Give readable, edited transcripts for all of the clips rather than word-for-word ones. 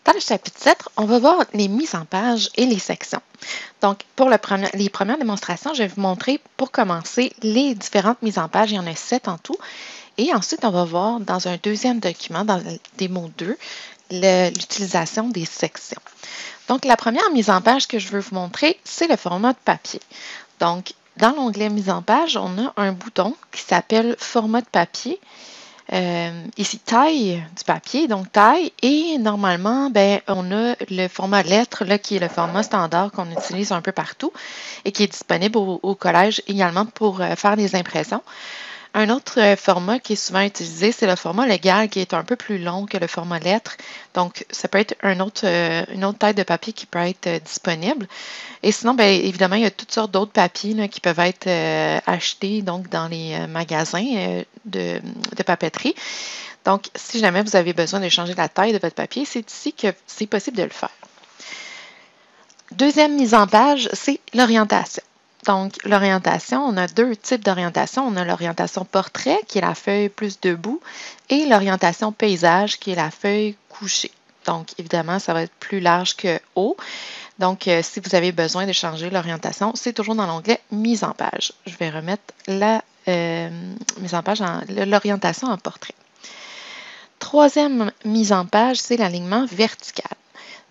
Dans le chapitre 7, on va voir les mises en page et les sections. Donc, pour les premières démonstrations, je vais vous montrer, pour commencer, les différentes mises en page. Il y en a 7 en tout. Et ensuite, on va voir dans un deuxième document, dans le démo 2, l'utilisation des sections. Donc, la première mise en page que je veux vous montrer, c'est le format de papier. Donc, dans l'onglet mise en page, on a un bouton qui s'appelle format de papier. Ici, taille du papier, donc taille, et normalement, on a le format lettre, là, qui est le format standard qu'on utilise un peu partout et qui est disponible au collège également pour faire des impressions. Un autre format qui est souvent utilisé, c'est le format légal qui est un peu plus long que le format lettre. Donc, ça peut être une autre taille de papier qui peut être disponible. Et sinon, évidemment, il y a toutes sortes d'autres papiers là, qui peuvent être achetés donc, dans les magasins de papeterie. Donc, si jamais vous avez besoin de changer la taille de votre papier, c'est ici que c'est possible de le faire. Deuxième mise en page, c'est l'orientation. Donc, l'orientation, on a deux types d'orientation. On a l'orientation portrait, qui est la feuille plus debout, et l'orientation paysage, qui est la feuille couchée. Donc, évidemment, ça va être plus large que haut. Donc, si vous avez besoin de changer l'orientation, c'est toujours dans l'onglet « Mise en page ». Je vais remettre la mise en page, l'orientation en portrait. Troisième mise en page, c'est l'alignement vertical.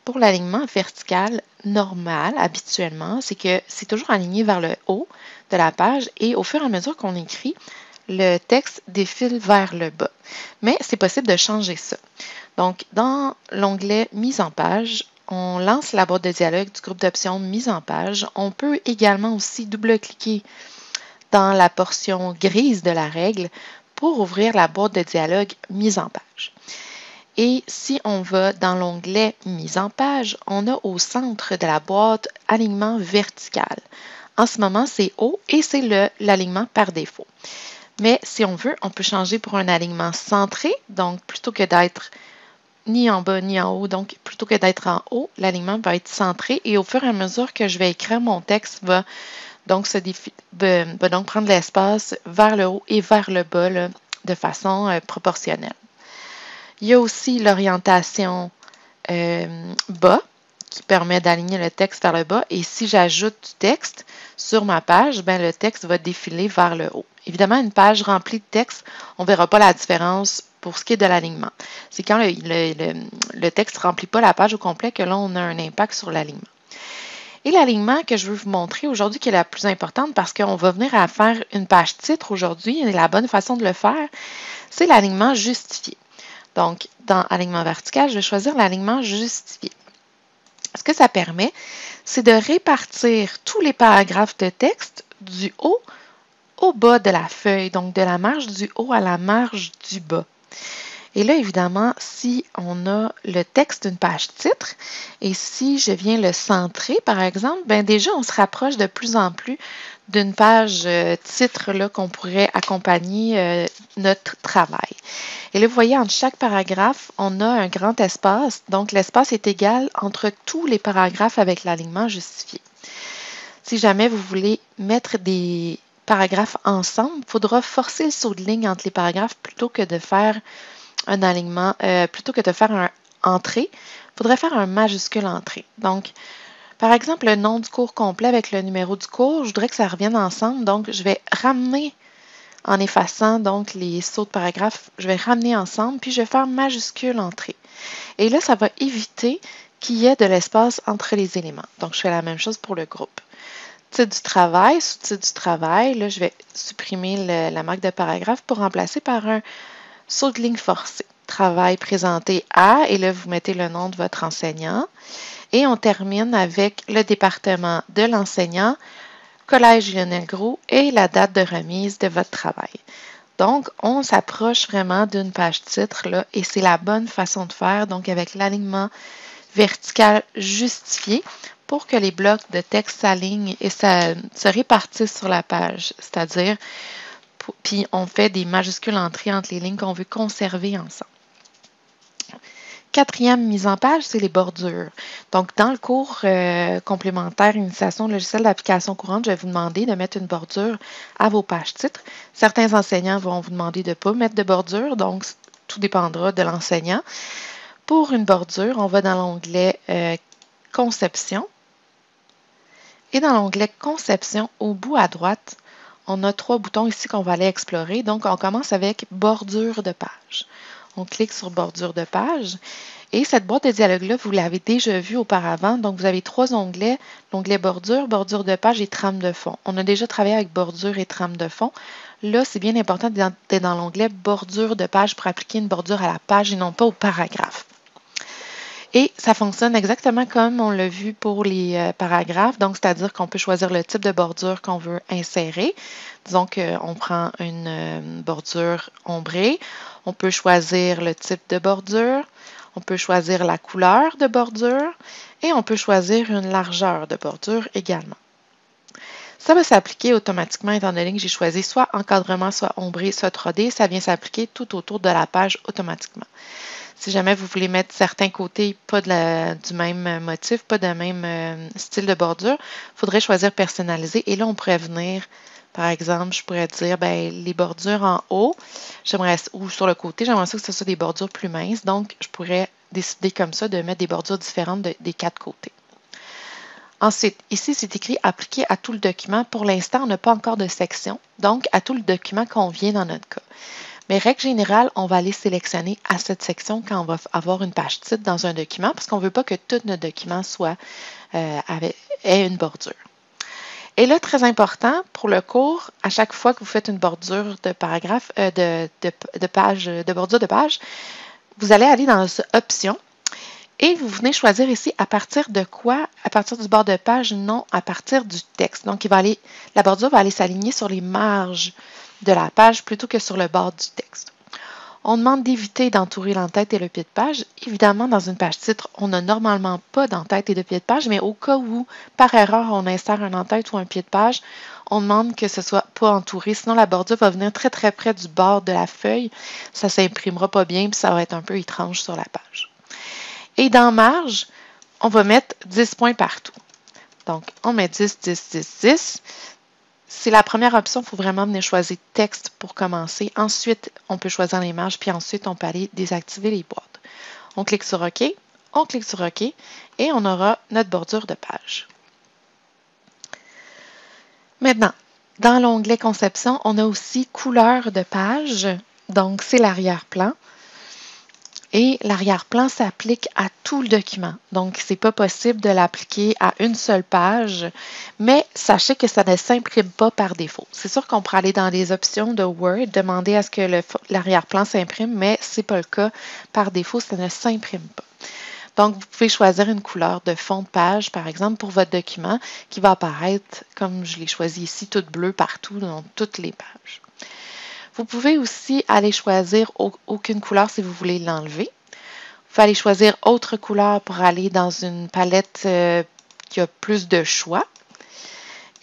Pour l'alignement vertical normal, habituellement, c'est que c'est toujours aligné vers le haut de la page et au fur et à mesure qu'on écrit, le texte défile vers le bas. Mais c'est possible de changer ça. Donc, dans l'onglet « Mise en page », on lance la boîte de dialogue du groupe d'options « Mise en page ». On peut également aussi double-cliquer dans la portion grise de la règle pour ouvrir la boîte de dialogue « Mise en page ». Et si on va dans l'onglet « Mise en page », on a au centre de la boîte « Alignement vertical ». En ce moment, c'est haut et c'est l'alignement par défaut. Mais si on veut, on peut changer pour un alignement centré. Donc, plutôt que d'être ni en bas ni en haut, donc plutôt que d'être en haut, l'alignement va être centré. Et au fur et à mesure que je vais écrire, mon texte va donc, prendre l'espace vers le haut et vers le bas là, de façon proportionnelle. Il y a aussi l'orientation bas qui permet d'aligner le texte vers le bas. Et si j'ajoute du texte sur ma page, le texte va défiler vers le haut. Évidemment, une page remplie de texte, on ne verra pas la différence pour ce qui est de l'alignement. C'est quand le texte ne remplit pas la page au complet que là, on a un impact sur l'alignement. Et l'alignement que je veux vous montrer aujourd'hui, qui est la plus importante parce qu'on va venir à faire une page titre aujourd'hui, et la bonne façon de le faire, c'est l'alignement justifié. Donc, dans alignement vertical, je vais choisir l'alignement justifié. Ce que ça permet, c'est de répartir tous les paragraphes de texte du haut au bas de la feuille, donc de la marge du haut à la marge du bas. Et là, évidemment, si on a le texte d'une page titre, et si je viens le centrer, par exemple, déjà, on se rapproche de plus en plus d'une page titre là, qu'on pourrait accompagner notre travail. Et là, vous voyez, entre chaque paragraphe, on a un grand espace. Donc, l'espace est égal entre tous les paragraphes avec l'alignement justifié. Si jamais vous voulez mettre des paragraphes ensemble, il faudra forcer le saut de ligne entre les paragraphes plutôt que de faire un alignement, plutôt que de faire un entrée, il faudrait faire un majuscule entrée. Donc, par exemple, le nom du cours complet avec le numéro du cours, je voudrais que ça revienne ensemble. Donc, je vais ramener, en effaçant donc les sauts de paragraphe, je vais ramener ensemble, puis je vais faire majuscule entrée. Et là, ça va éviter qu'il y ait de l'espace entre les éléments. Donc, je fais la même chose pour le groupe. Titre du travail, sous-titre du travail, là, je vais supprimer la marque de paragraphe pour remplacer par un saut de ligne forcé. Travail présenté à, et là, vous mettez le nom de votre enseignant. Et on termine avec le département de l'enseignant, Collège Lionel Groulx et la date de remise de votre travail. Donc, on s'approche vraiment d'une page titre, là, et c'est la bonne façon de faire, donc avec l'alignement vertical justifié pour que les blocs de texte s'alignent et se répartissent sur la page, c'est-à-dire puis on fait des majuscules entrées entre les lignes qu'on veut conserver ensemble. Quatrième mise en page, c'est les bordures. Donc, dans le cours complémentaire Initiation au logiciel d'application courante, je vais vous demander de mettre une bordure à vos pages titres. Certains enseignants vont vous demander de ne pas mettre de bordure, donc tout dépendra de l'enseignant. Pour une bordure, on va dans l'onglet Conception. Et dans l'onglet Conception, au bout à droite, on a 3 boutons ici qu'on va aller explorer. Donc, on commence avec Bordure de page. On clique sur Bordure de page. Et cette boîte de dialogue-là, vous l'avez déjà vue auparavant. Donc, vous avez 3 onglets. L'onglet Bordure, Bordure de page et Trame de fond. On a déjà travaillé avec Bordure et Trame de fond. Là, c'est bien important d'être dans l'onglet Bordure de page pour appliquer une bordure à la page et non pas au paragraphe. Et ça fonctionne exactement comme on l'a vu pour les paragraphes. Donc, c'est-à-dire qu'on peut choisir le type de bordure qu'on veut insérer. Disons qu'on prend une bordure ombrée. On peut choisir le type de bordure. On peut choisir la couleur de bordure. Et on peut choisir une largeur de bordure également. Ça va s'appliquer automatiquement étant donné que j'ai choisi soit encadrement, soit ombré, soit 3D. Ça vient s'appliquer tout autour de la page automatiquement. Si jamais vous voulez mettre certains côtés pas du même motif, pas de même style de bordure, il faudrait choisir personnaliser. Et là, on pourrait venir, par exemple, je pourrais dire, ben, les bordures en haut, ou sur le côté, j'aimerais ça que ce soit des bordures plus minces. Donc, je pourrais décider comme ça de mettre des bordures différentes des 4 côtés. Ensuite, ici, c'est écrit « Appliquer à tout le document ». Pour l'instant, on n'a pas encore de section, donc à tout le document qu'on vient dans notre cas. Mais règle générale, on va aller sélectionner à cette section quand on va avoir une page titre dans un document parce qu'on ne veut pas que tout notre document ait une bordure. Et là, très important, pour le cours, à chaque fois que vous faites une bordure de paragraphe, de bordure de page, vous allez aller dans Options et vous venez choisir ici à partir de quoi? À partir du bord de page, non, à partir du texte. Donc, la bordure va aller s'aligner sur les marges de la page plutôt que sur le bord du texte. On demande d'éviter d'entourer l'entête et le pied de page. Évidemment, dans une page titre, on n'a normalement pas d'entête et de pied de page, mais au cas où, par erreur, on insère un entête ou un pied de page, on demande que ce ne soit pas entouré, sinon la bordure va venir très très près du bord de la feuille. Ça ne s'imprimera pas bien, puis ça va être un peu étrange sur la page. Et dans marge, on va mettre 10 points partout. Donc, on met 10, 10, 10, 10. C'est la première option, il faut vraiment venir choisir texte pour commencer. Ensuite, on peut choisir les marges, puis ensuite, on peut aller désactiver les boîtes. On clique sur OK, on clique sur OK, et on aura notre bordure de page. Maintenant, dans l'onglet Conception, on a aussi couleur de page, donc c'est l'arrière-plan. Et l'arrière-plan s'applique à tout le document. Donc, ce n'est pas possible de l'appliquer à une seule page, mais sachez que ça ne s'imprime pas par défaut. C'est sûr qu'on pourrait aller dans les options de Word, demander à ce que l'arrière-plan s'imprime, mais ce n'est pas le cas. Par défaut, ça ne s'imprime pas. Donc, vous pouvez choisir une couleur de fond de page, par exemple, pour votre document, qui va apparaître, comme je l'ai choisi ici, toute bleue partout, dans toutes les pages. Vous pouvez aussi aller choisir aucune couleur si vous voulez l'enlever. Vous pouvez aller choisir autre couleur pour aller dans une palette qui a plus de choix.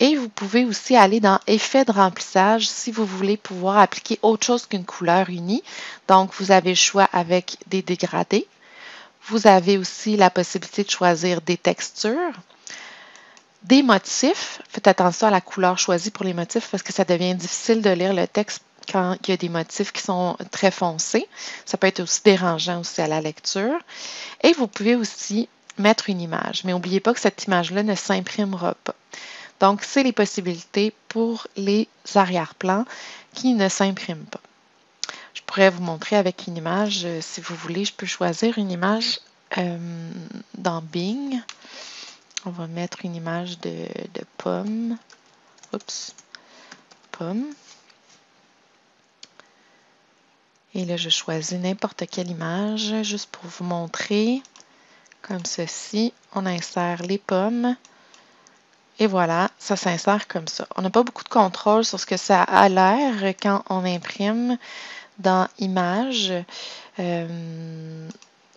Et vous pouvez aussi aller dans Effet de remplissage si vous voulez pouvoir appliquer autre chose qu'une couleur unie. Donc, vous avez le choix avec des dégradés. Vous avez aussi la possibilité de choisir des textures, des motifs. Faites attention à la couleur choisie pour les motifs parce que ça devient difficile de lire le texte quand il y a des motifs qui sont très foncés. Ça peut être aussi dérangeant aussi à la lecture. Et vous pouvez aussi mettre une image. Mais n'oubliez pas que cette image-là ne s'imprimera pas. Donc, c'est les possibilités pour les arrière-plans qui ne s'impriment pas. Je pourrais vous montrer avec une image. Si vous voulez, je peux choisir une image dans Bing. On va mettre une image de pomme. Oups. Pomme. Et là, je choisis n'importe quelle image juste pour vous montrer. Comme ceci, on insère les pommes. Et voilà, ça s'insère comme ça. On n'a pas beaucoup de contrôle sur ce que ça a l'air quand on imprime dans Images. Il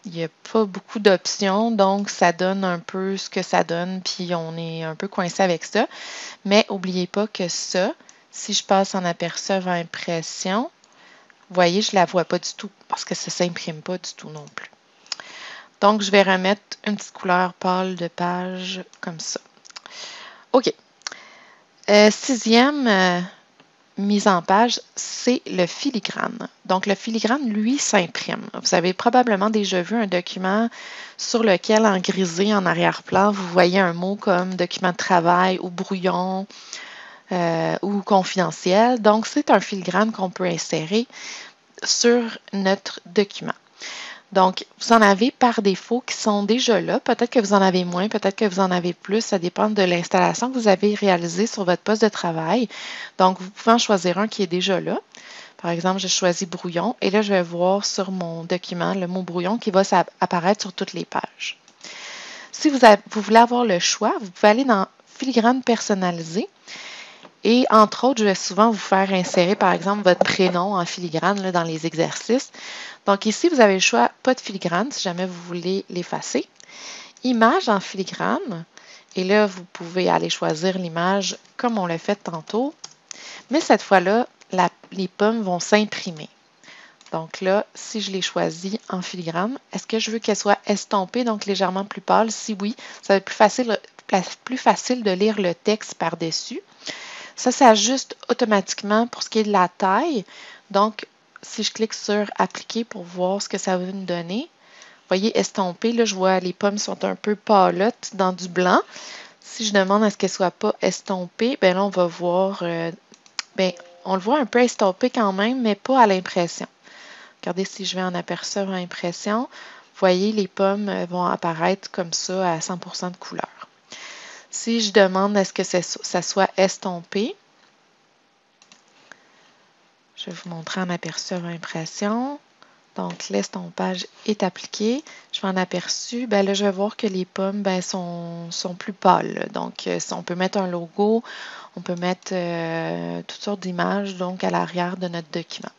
n'y a pas beaucoup d'options, donc ça donne un peu ce que ça donne, puis on est un peu coincé avec ça. Mais n'oubliez pas que ça, si je passe en aperçu avant impression, vous voyez, je ne la vois pas du tout parce que ça ne s'imprime pas du tout non plus. Donc, je vais remettre une petite couleur pâle de page comme ça. OK. Sixième mise en page, c'est le filigrane. Donc, le filigrane, lui, s'imprime. Vous avez probablement déjà vu un document sur lequel, en grisé, en arrière-plan, vous voyez un mot comme document de travail ou brouillon ou confidentiel. Donc, c'est un filigrane qu'on peut insérer sur notre document. Donc, vous en avez par défaut qui sont déjà là. Peut-être que vous en avez moins, peut-être que vous en avez plus. Ça dépend de l'installation que vous avez réalisée sur votre poste de travail. Donc, vous pouvez en choisir un qui est déjà là. Par exemple, je choisis brouillon et là, je vais voir sur mon document le mot brouillon qui va apparaître sur toutes les pages. Si vous voulez avoir le choix, vous pouvez aller dans filigrane personnalisé. Et entre autres, je vais souvent vous faire insérer, par exemple, votre prénom en filigrane là, dans les exercices. Donc ici, vous avez le choix pas de filigrane si jamais vous voulez l'effacer. Image en filigrane. Et là, vous pouvez aller choisir l'image comme on l'a fait tantôt. Mais cette fois-là, les pommes vont s'imprimer. Donc là, si je les choisis en filigrane, est-ce que je veux qu'elles soient estompées, donc légèrement plus pâles? Si oui, ça va être plus facile de lire le texte par-dessus. Ça s'ajuste automatiquement pour ce qui est de la taille. Donc, si je clique sur Appliquer pour voir ce que ça va me donner, vous voyez, estompé, là, je vois les pommes sont un peu pâlottes dans du blanc. Si je demande à ce qu'elles ne soient pas estompées, bien là, on va voir, on le voit un peu estompé quand même, mais pas à l'impression. Regardez si je vais en apercevoir impression. Vous voyez, les pommes vont apparaître comme ça à 100% de couleur. Si je demande à ce que ça soit estompé, je vais vous montrer en aperçu impression. Donc, l'estompage est appliqué. Je vais en aperçu. Bien là, je vais voir que les pommes sont plus pâles. Donc, on peut mettre un logo, on peut mettre toutes sortes d'images donc à l'arrière de notre document.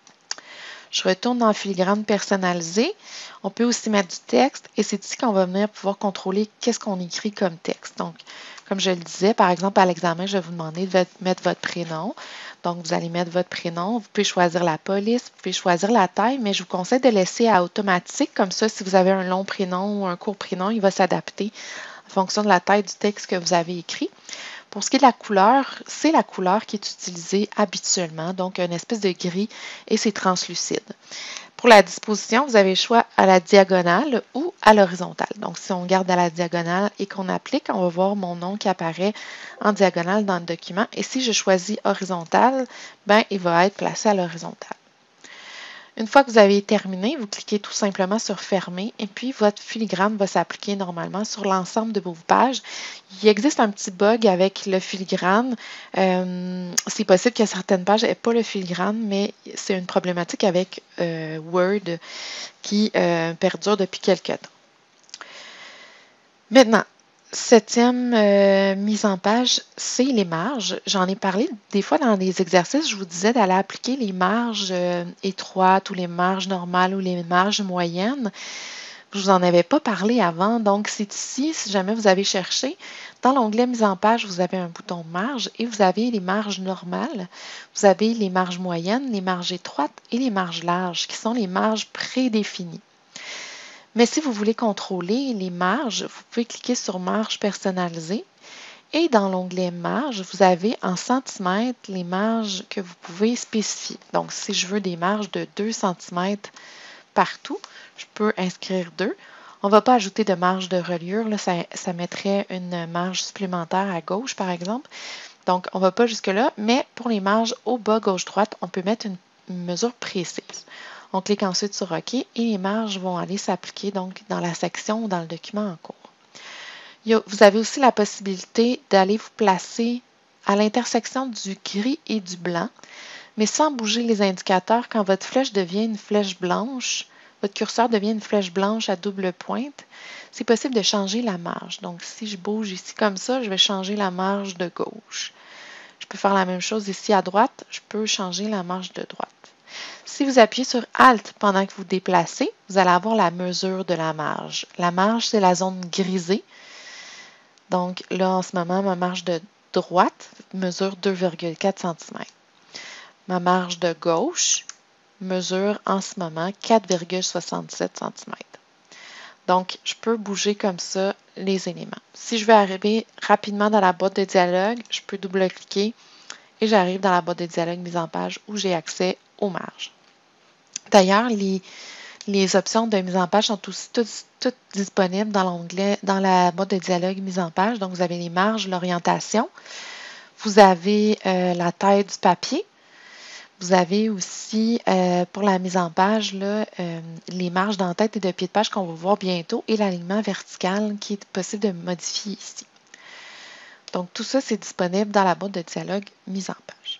Je retourne dans filigrane personnalisé. On peut aussi mettre du texte et c'est ici qu'on va venir pouvoir contrôler qu'est-ce qu'on écrit comme texte. Donc, comme je le disais, par exemple, à l'examen, je vais vous demander de mettre votre prénom. Donc, vous allez mettre votre prénom. Vous pouvez choisir la police, vous pouvez choisir la taille, mais je vous conseille de laisser à automatique. Comme ça, si vous avez un long prénom ou un court prénom, il va s'adapter en fonction de la taille du texte que vous avez écrit. Pour ce qui est de la couleur, c'est la couleur qui est utilisée habituellement, donc une espèce de gris et c'est translucide. Pour la disposition, vous avez le choix à la diagonale ou à l'horizontale. Donc, si on garde à la diagonale et qu'on applique, on va voir mon nom qui apparaît en diagonale dans le document. Et si je choisis horizontal, ben, il va être placé à l'horizontale. Une fois que vous avez terminé, vous cliquez tout simplement sur Fermer et puis votre filigrane va s'appliquer normalement sur l'ensemble de vos pages. Il existe un petit bug avec le filigrane. C'est possible que certaines pages n'aient pas le filigrane, mais c'est une problématique avec Word qui perdure depuis quelques temps. Maintenant, septième mise en page, c'est les marges. J'en ai parlé des fois dans les exercices, je vous disais d'aller appliquer les marges étroites ou les marges normales ou les marges moyennes. Je ne vous en avais pas parlé avant, donc c'est ici, si jamais vous avez cherché, dans l'onglet mise en page, vous avez un bouton marge et vous avez les marges normales, vous avez les marges moyennes, les marges étroites et les marges larges, qui sont les marges prédéfinies. Mais si vous voulez contrôler les marges, vous pouvez cliquer sur Marges personnalisées et dans l'onglet Marges, vous avez en centimètres les marges que vous pouvez spécifier. Donc, si je veux des marges de 2 cm partout, je peux inscrire 2. On ne va pas ajouter de marge de reliure, là, ça mettrait une marge supplémentaire à gauche, par exemple. Donc, on ne va pas jusque-là, mais pour les marges au bas, gauche-droite, on peut mettre une mesure précise. On clique ensuite sur OK et les marges vont aller s'appliquer donc dans la section ou dans le document en cours. Vous avez aussi la possibilité d'aller vous placer à l'intersection du gris et du blanc, mais sans bouger les indicateurs. Quand votre flèche devient une flèche blanche, votre curseur devient une flèche blanche à double pointe, c'est possible de changer la marge. Donc, si je bouge ici comme ça, je vais changer la marge de gauche. Je peux faire la même chose ici à droite, je peux changer la marge de droite. Si vous appuyez sur Alt pendant que vous déplacez, vous allez avoir la mesure de la marge. La marge, c'est la zone grisée. Donc là, en ce moment, ma marge de droite mesure 2,4 cm. Ma marge de gauche mesure en ce moment 4,67 cm. Donc, je peux bouger comme ça les éléments. Si je veux arriver rapidement dans la boîte de dialogue, je peux double-cliquer et j'arrive dans la boîte de dialogue mise en page où j'ai accès aux marges. D'ailleurs, les options de mise en page sont aussi toutes disponibles dans l'onglet, dans la boîte de dialogue mise en page. Donc, vous avez les marges, l'orientation. Vous avez la taille du papier. Vous avez aussi, pour la mise en page, là, les marges d'en-tête et de pied de page qu'on va voir bientôt et l'alignement vertical qui est possible de modifier ici. Donc, tout ça, c'est disponible dans la boîte de dialogue mise en page.